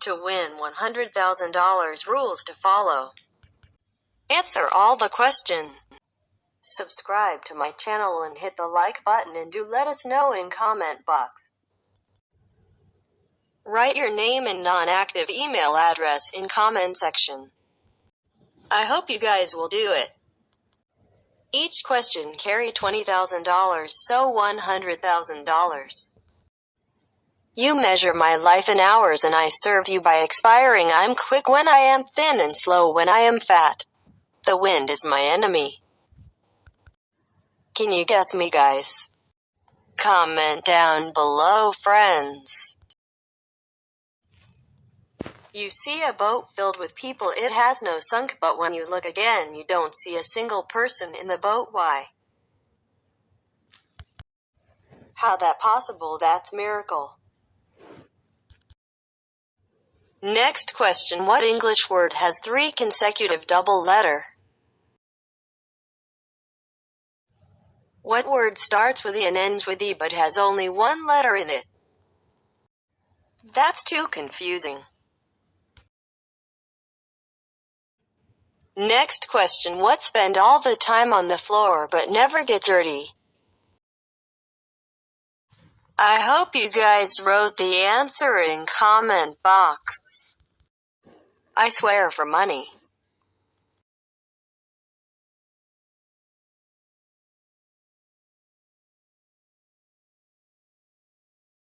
To win $100,000 rules to follow. Answer all the question. Subscribe to my channel and hit the like button, and do let us know in comment box. Write your name and non-active email address in comment section. I hope you guys will do it. Each question carry $20,000, so $100,000. You measure my life in hours and I serve you by expiring. I'm quick when I am thin and slow when I am fat. The wind is my enemy. Can you guess me, guys? Comment down below, friends. You see a boat filled with people, it has no sunk, but when you look again you don't see a single person in the boat. Why? How that possible? That's miracle. Next question. What English word has 3 consecutive double letter? What word starts with E and ends with E but has only 1 letter in it? That's too confusing. Next question. What spend all the time on the floor but never get dirty? I hope you guys wrote the answer in comment box. I swear for money.